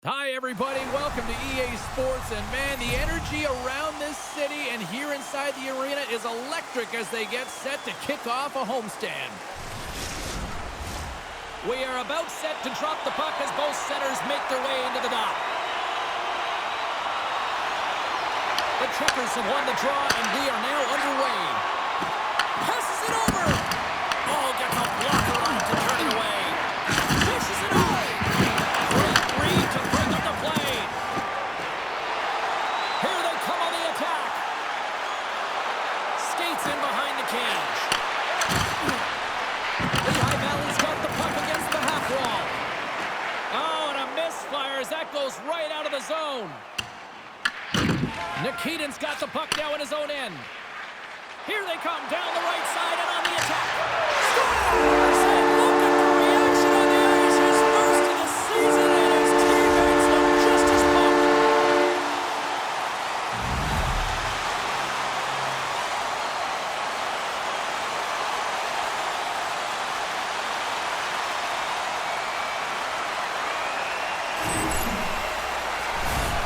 Hi, everybody. Welcome to EA Sports. And, man, the energy around this city and here inside the arena is electric as they get set to kick off a homestand. We are about set to drop the puck as both setters make their way into the dock. The Checkers have won the draw, and we are now underway. Passes it over. Oh, gets a blocker on to turn it away. Pushes it away. Great read to bring up the play. Here they come on the attack. Skates in behind the cage. Lehigh Valley's got the puck against the half wall. Oh, and a misfire as that goes right out of the zone. Nikitin's got the puck now in his own end. Here they come down the right side and on the attack. Scores! And look at the reaction on the ice. His first of the season, and his teammates look just as pumped.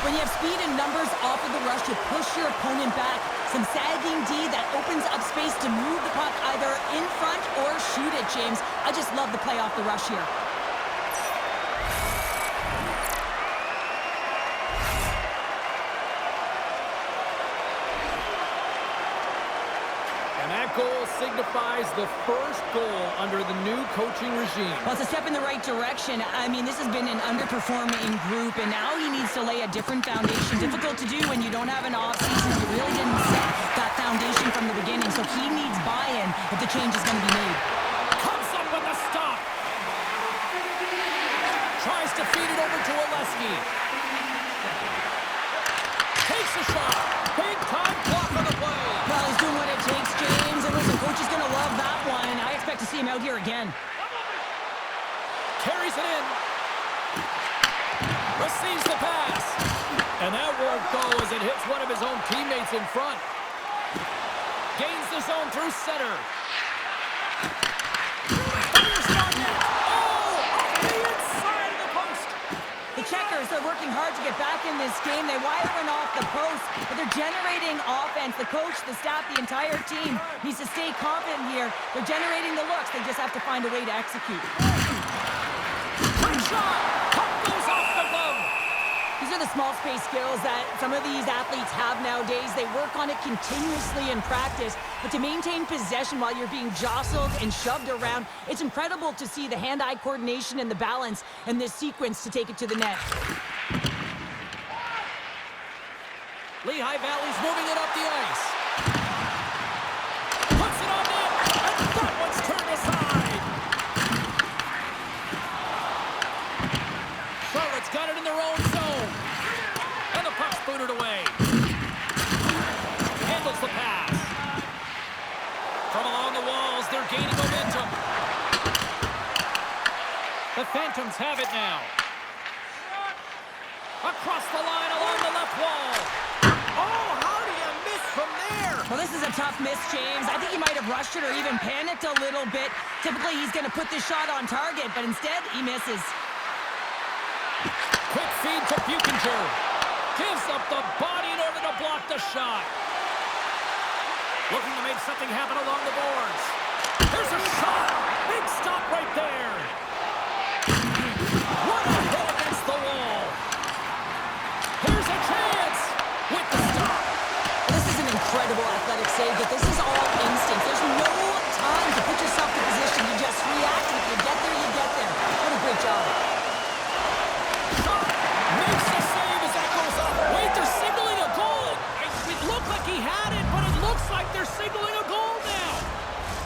When you have speed and numbers off of the rush, you push your opponent back. Some sagging D that opens up space to move the puck either in front or shoot it, James. I just love the play off the rush here. And that goal signifies the first goal under the new coaching regime. Well, it's a step in the right direction. I mean, this has been an underperforming group, and now he needs to lay a different foundation. Difficult to do when you don't have an offseason. You really didn't set that foundation from the beginning, so he needs buy-in if the change is going to be made. Comes up with a stop. Tries to feed it over to Oleski. Takes a shot. Big-time block on the play. Well, he's doing what it takes, James, and listen, coach is going to love that one. I expect to see him out here again. Carries it in. Receives the pass. And that won't go as it hits one of his own teammates in front. Gains the zone through center. Fires it on net. Oh, off the inside of the post. The Checkers are working hard to get back in this game. They wire one off the post, but they're generating offense. The coach, the staff, the entire team needs to stay confident here. They're generating the looks. They just have to find a way to execute. Quick shot. Puck goes off the glove. These are the small space skills that some of these athletes have nowadays. They work on it continuously in practice, but to maintain possession while you're being jostled and shoved around, it's incredible to see the hand-eye coordination and the balance in this sequence to take it to the net. Lehigh Valley's moving it up the ice. Puts it on net, and that one's turned aside. Charlotte's got it in their own zone. And the puck's booted away. Handles the pass. From along the walls, they're gaining momentum. The Phantoms have it now. Across the line along the left wall. Oh, how do you miss from there? Well, this is a tough miss, James. I think he might have rushed it or even panicked a little bit. Typically, he's going to put this shot on target, but instead, he misses. Quick feed to Buchinger. Gives up the body in order to block the shot. Looking to make something happen along the boards. There's a shot. Big stop right there. What a hit against the wall. Here's a chance with the stop. This is an incredible athletic save, but this is all instinct. There's no time to put yourself in position. You just react. If you get there, you get there. What a great job. Shot. Makes the save as that goes up. Wait, they're signaling a goal. It looked like he had it, but it looks like they're signaling a goal now.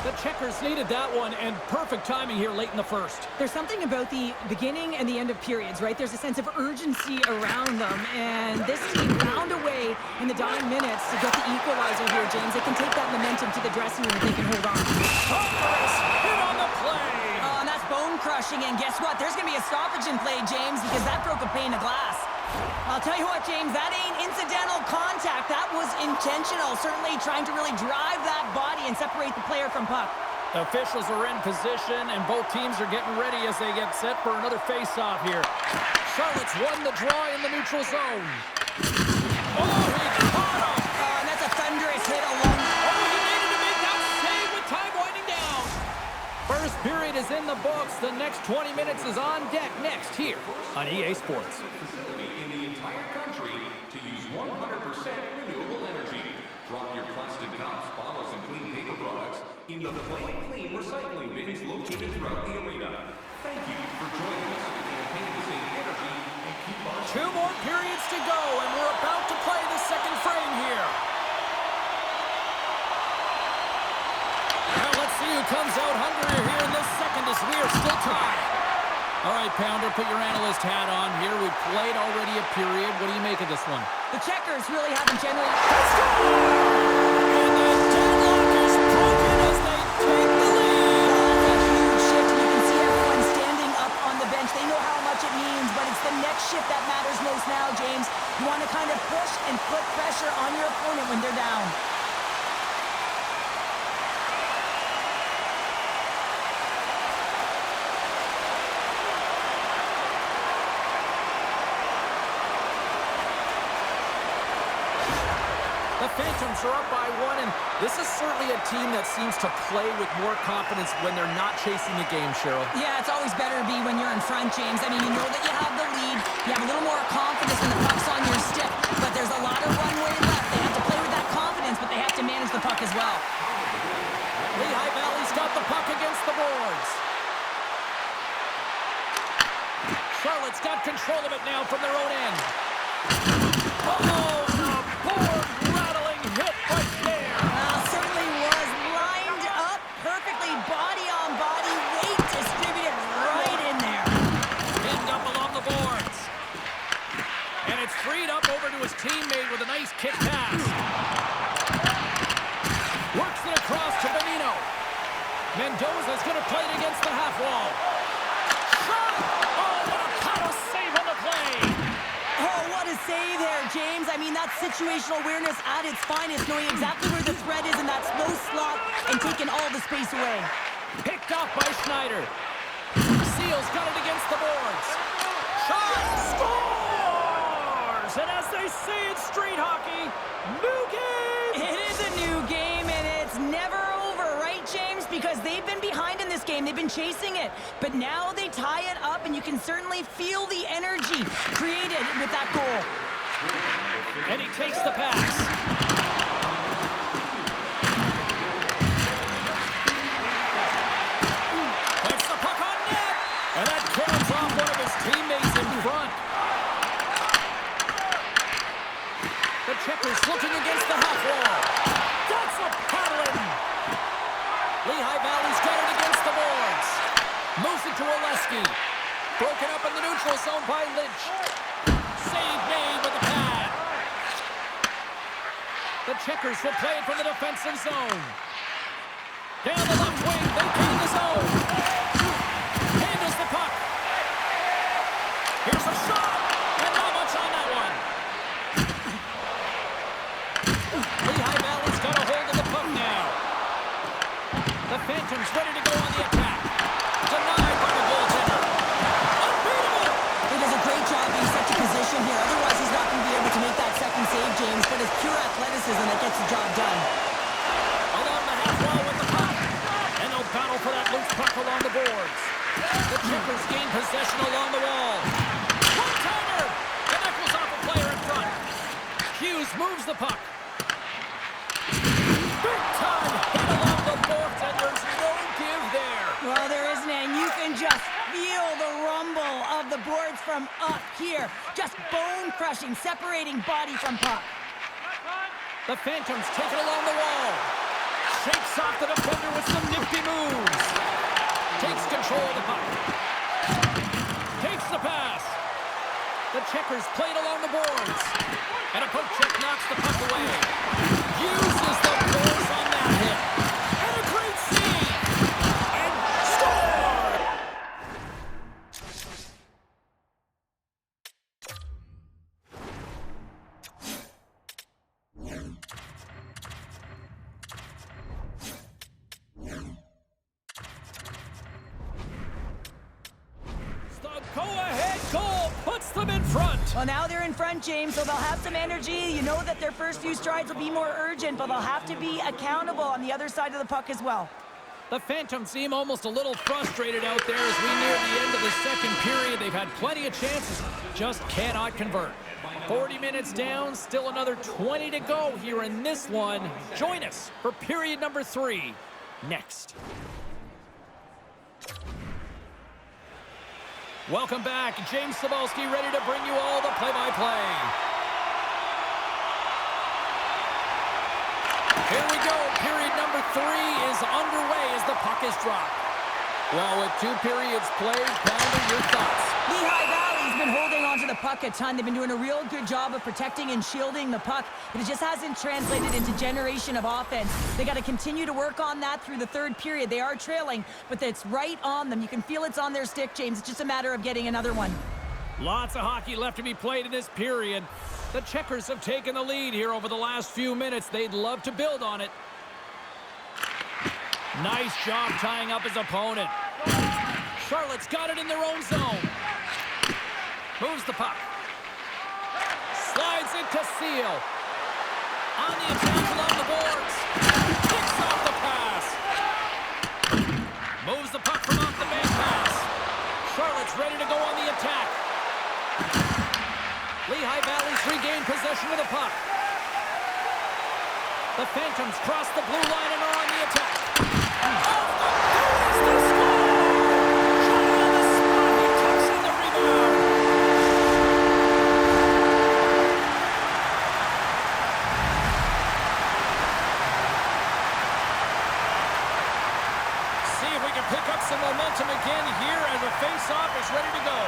The Checkers needed that one, and perfect timing here late in the first. There's something about the beginning and the end of periods, right? There's a sense of urgency around them, and this team found a way in the dying minutes to get the equalizer here, James. They can take that momentum to the dressing room if they can hold on. Thunderous hit on the play. Oh, and that's bone-crushing, and guess what? There's going to be a stoppage in play, James, because that broke a pane of glass. I'll tell you what, James, that ain't incidental contact. That was intentional, certainly trying to really drive that body and separate the player from puck. Officials are in position, and both teams are getting ready as they get set for another face-off here. Charlotte's won the draw in the neutral zone. Oh, he caught him. And that's a thunderous hit along. Oh, he needed to make that save with time winding down. First period is in the books. The next 20 minutes is on deck next here on EA Sports. In the entire country to use 100% renewable energy. Drop your plastic cups, bottles, and clean paper products in the Play Clean recycling bins located throughout the arena. Thank you for joining us in the campaign to save energy and keep our... 2 more periods to go, and we're about to play the second frame here. Well, let's see who comes out hungrier here in this second as we are still tied. All right, Pounder, put your analyst hat on here. We've played already a period. What do you make of this one? The Checkers really haven't generally... And the deadlock is broken as they take the lead. A huge shift. You can see everyone standing up on the bench. They know how much it means, but it's the next shift that matters most now, James. You want to kind of push and put pressure on your opponent when they're down. The Phantoms are up by 1, and this is certainly a team that seems to play with more confidence when they're not chasing the game, Cheryl. Yeah, it's always better to be when you're in front, James. I mean, you know that you have the lead. You have a little more confidence when the puck's on your stick, but there's a lot of runway left. They have to play with that confidence, but they have to manage the puck as well. Lehigh Valley's got the puck against the boards. Charlotte's got control of it now from their own end. Oh, the board rattling hit right there. Certainly was lined up perfectly, body on body, weight distributed right in there. Pinned up along the boards. And it's freed up over to his teammate with a nice kick pass. Works it across to Benino. Mendoza's going to play it against the half wall. Shot! Oh, what a power save on the play! Oh, what a save there, James. I mean, that's situational awareness at its finest, knowing exactly where the threat is in that slow slot and taking all the space away. Picked off by Schneider. Seals got it against the boards. Shot! Scores! And as they say in street hockey, new game! It is a new game, and it's never over, right, James? Because they've been behind in this game. They've been chasing it. But now they tie it up, and you can certainly feel the energy created with that goal. And he takes the pass. Puts the puck on net. And that curls off one of his teammates in front. The Checkers looking against the half wall. That's a paddling. Lehigh Valley's got it against the boards. Moves it to Oleski. Broken up in the neutral zone by Lynch. Save made with the pad. The Checkers will play it from the defensive zone. Down the left wing, they gain the zone. Handles the puck. Here's a shot, and not much on that one. Lehigh Valley's got a hold of the puck now. The Phantoms ready to go on the attack. Denied by the goaltender. Unbeatable! He does a great job being such a position here. Otherwise, he's not going to be able to make that second save, James. But it's pure athleticism that gets the job done. Along the half wall with the puck. And they'll battle for that loose puck along the boards. The Checkers gain possession along the wall. One-timer! And that goes off a player in front. Hughes moves the puck. Big time hit along the boards, and there's no give there. Well, there isn't, and you can just feel the rumble of the boards from up here. Just bone-crushing, separating body from puck. The Phantoms take it along the wall. Shakes off the defender with some nifty moves. Takes control of the puck. Takes the pass. The Checkers play it along the boards. And a poke check knocks the puck away. Uses the force on that hit. And a great save. And score! The go-ahead goal puts them in front. Well, now they're in front, James, so they'll have some energy. You know that their first few strides will be more urgent, but they'll have to be accountable on the other side of the puck as well. The Phantoms seem almost a little frustrated out there as we near the end of the second period. They've had plenty of chances, just cannot convert. 40 minutes down, still another 20 to go here in this one. Join us for period number 3 next. Welcome back. James Cebulski ready to bring you all the play-by-play. Here we go. Period number 3 is underway as the puck is dropped. Well, with 2 periods played, Pounder, your thoughts? Lehigh Valley's been holding on to the puck a ton. They've been doing a real good job of protecting and shielding the puck, but it just hasn't translated into generation of offense. They got to continue to work on that through the third period. They are trailing, but it's right on them. You can feel it's on their stick, James. It's just a matter of getting another one. Lots of hockey left to be played in this period. The Checkers have taken the lead here over the last few minutes. They'd love to build on it. Nice job tying up his opponent. Charlotte's got it in their own zone. Moves the puck. Slides into Seal. On the attack along the boards. Picks off the pass. Moves the puck from off the bank pass. Charlotte's ready to go on the attack. Lehigh Valley's regained possession of the puck. The Phantoms cross the blue line and are on the attack. There's the score! Johnny on the spot. He tucks in the rebound. See if we can pick up some momentum again here as the face-off is ready to go.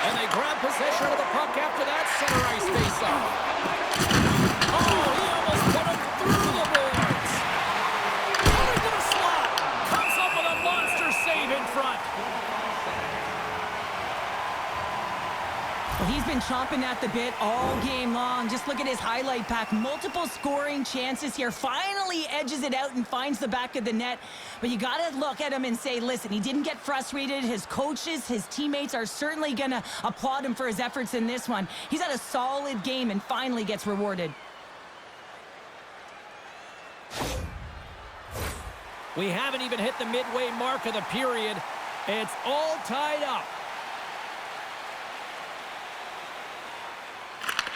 And they grab possession of the puck after that center ice face-off. Oh, he almost put him through the boards. Going to the slot. Comes up with a monster save in front. Well, he's been chomping at the bit all game long. Just look at his highlight pack. Multiple scoring chances here. Finally edges it out and finds the back of the net. But you got to look at him and say, listen, he didn't get frustrated. His coaches, his teammates are certainly going to applaud him for his efforts in this one. He's had a solid game and finally gets rewarded. We haven't even hit the midway mark of the period. It's all tied up.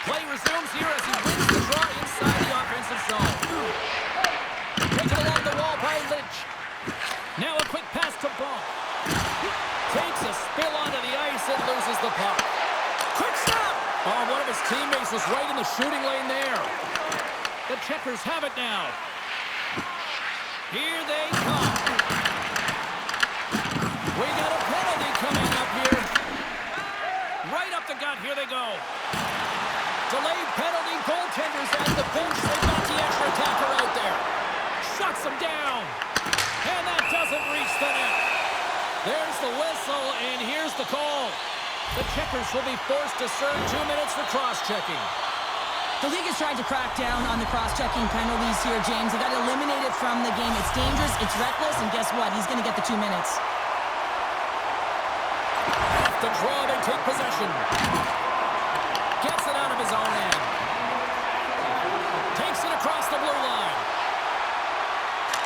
Play resumes here as he wins the draw inside the offensive zone. Taken along the wall by Lynch. Now a quick pass to Bonk. Takes a spill onto the ice and loses the puck. Quick stop! Oh, one of his teammates was right in the shooting lane there. The Checkers have it now. Here they come. We got a penalty coming up here. Right up the gut, here they go. Delayed penalty, goaltenders at the bench. They've got the extra attacker out there. Shuts him down. And that doesn't reach the net. There's the whistle, and here's the call. The Checkers will be forced to serve 2 minutes for cross-checking. The league is trying to crack down on the cross-checking penalties here, James. They got to eliminate it from the game. It's dangerous, it's reckless, and guess what? He's going to get the 2 minutes. Off the draw, they take possession. Gets it out of his own end. Takes it across the blue line.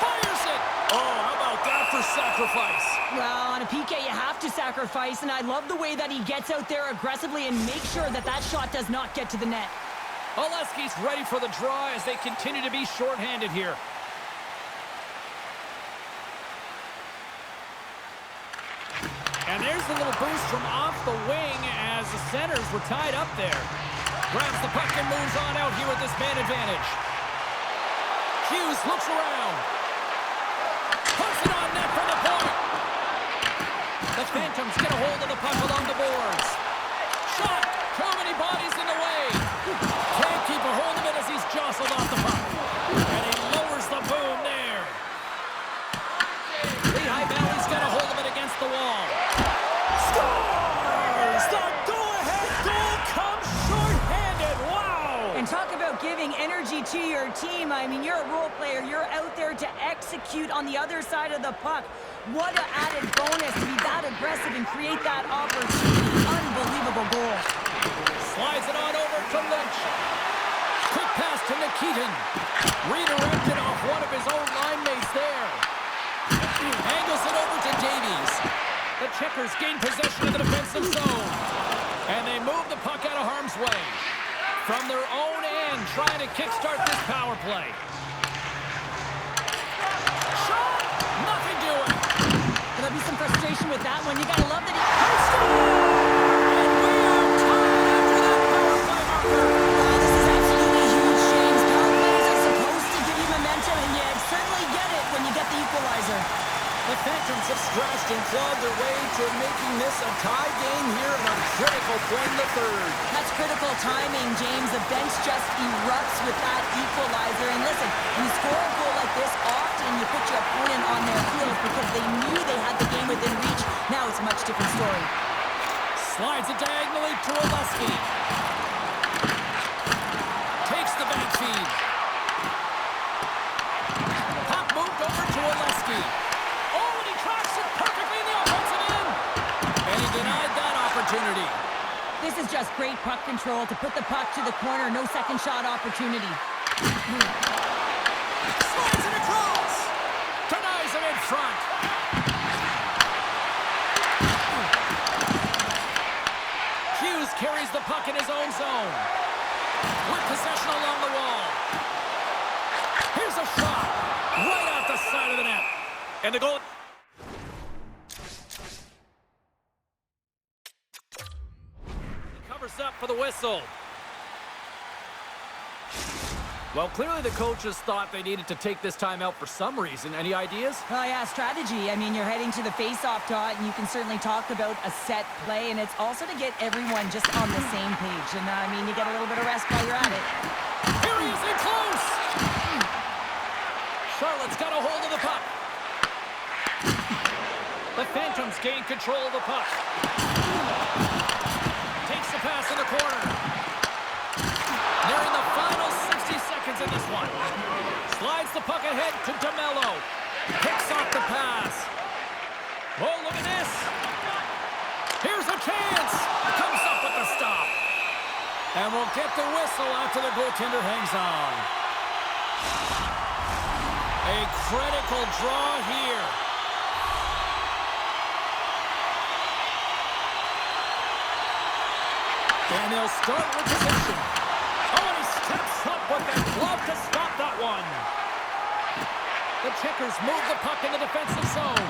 Fires it! Oh, how about that for sacrifice? Well, on a PK, you have to sacrifice, and I love the way that he gets out there aggressively and makes sure that that shot does not get to the net. Oleski's ready for the draw as they continue to be shorthanded here. And there's a little boost from off the wing as the centers were tied up there. Grabs the puck and moves on out here with this man advantage. Hughes looks around. Puts it on net from the point. The Phantoms get a hold of the puck along the boards. Shot! Too many bodies in the way. Can't keep a hold of it as he's jostled off the puck. And he lowers the boom there. Lehigh Valley's got a hold of it against the wall. Scores! The go-ahead goal comes short-handed. Wow! And talk about giving energy energy to your team. I mean, you're a role player. You're out there to execute on the other side of the puck. What an added bonus to be that aggressive and create that opportunity. Unbelievable goal. Slides it on over to Lynch. Quick pass to Nikitin. Redirected off one of his own line mates there. Angles it over to Davies. The Checkers gain possession of the defensive zone. And they move the puck out of harm's way. From their own end, trying to kickstart this power play. Shot! Nothing doing. There'll be some frustration with that one. You gotta love that he... And we are tied after that power play marker. Wow, this is absolutely huge, James. Power plays are supposed to give you momentum, and you certainly get it when you get the equalizer. The Phantoms have scratched and clawed their way to making this a tie game here at a critical point in the third. That's critical timing, James. The bench just erupts with that equalizer. And listen, when you score a goal like this, often you put your opponent on their heels because they knew they had the game within reach. Now it's a much different story. Slides it diagonally to Oleski. Takes the back feed. Puck moved over to Oleski. Oh, and he tracks it perfectly in the offensive end. And he denied that opportunity. This is just great puck control to put the puck to the corner. No second shot opportunity. Slides it across. Denies it in front. Hughes carries the puck in his own zone. With possession along the wall. Here's a shot. Right off the side of the net. And the goal... He covers up for the whistle. Well, clearly the coaches thought they needed to take this time out for some reason. Any ideas? Oh, yeah, strategy. I mean, you're heading to the face-off dot, and you can certainly talk about a set play, and it's also to get everyone just on the same page. And, I mean, you get a little bit of rest while you're at it. Here he is in close! Charlotte's got a hold of the puck. The Phantoms gain control of the puck. Takes the pass in the corner. Nearing the final 60 seconds in this one. Slides the puck ahead to DeMello. Picks off the pass. Oh, look at this. Here's a chance. Comes up with the stop. And we'll get the whistle after the goaltender hangs on. A critical draw here. And they'll start with position. Oh, and he steps up with that glove to stop that one. The Checkers move the puck in the defensive zone.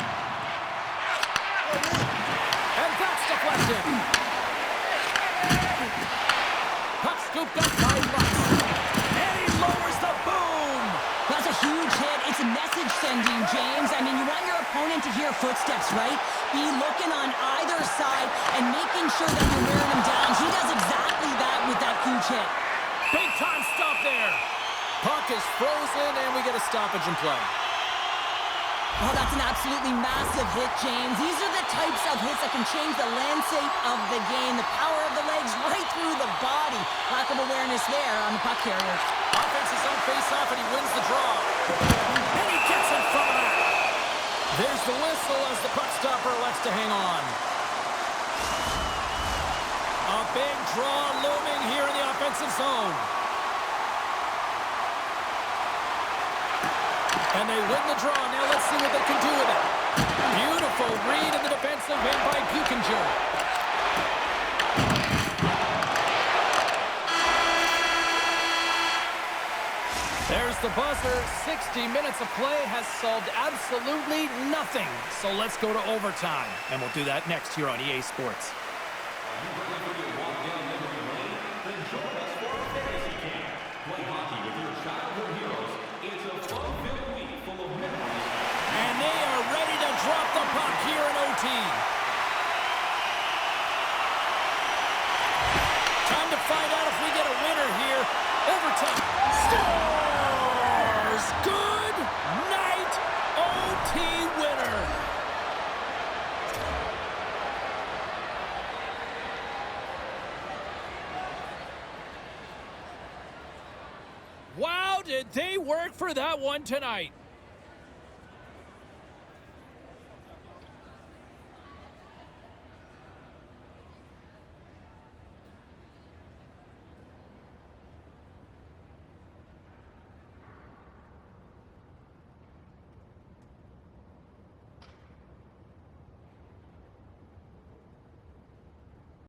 And that's deflected. Puck scooped up by Lutz. And he lowers the boom. That's a huge hit. It's a message sending, James. I mean, you want your opponent to hear footsteps, right? Be looking on either side and making sure that you're wearing him down. He does exactly that with that huge hit. Big time stop there. Puck is frozen, and we get a stoppage in play. Oh, that's an absolutely massive hit, James. These are the types of hits that can change the landscape of the game. The power of the legs right through the body. Lack of awareness there on the puck carrier. Offense is on face-off, and he wins the draw. And he gets in front of that. There's the whistle as the puck stopper elects to hang on. A big draw looming here in the offensive zone. And they win the draw. Now let's see what they can do with it. Beautiful read in the defensive end by Buchinger. There's the buzzer. 60 minutes of play has solved absolutely nothing. So let's go to overtime. And we'll do that next here on EA Sports. And they are ready to drop the puck here in OT. Time to find out if we get a winner here. Overtime. Scores! Good night, OT winner. Wow. did they work for that one tonight.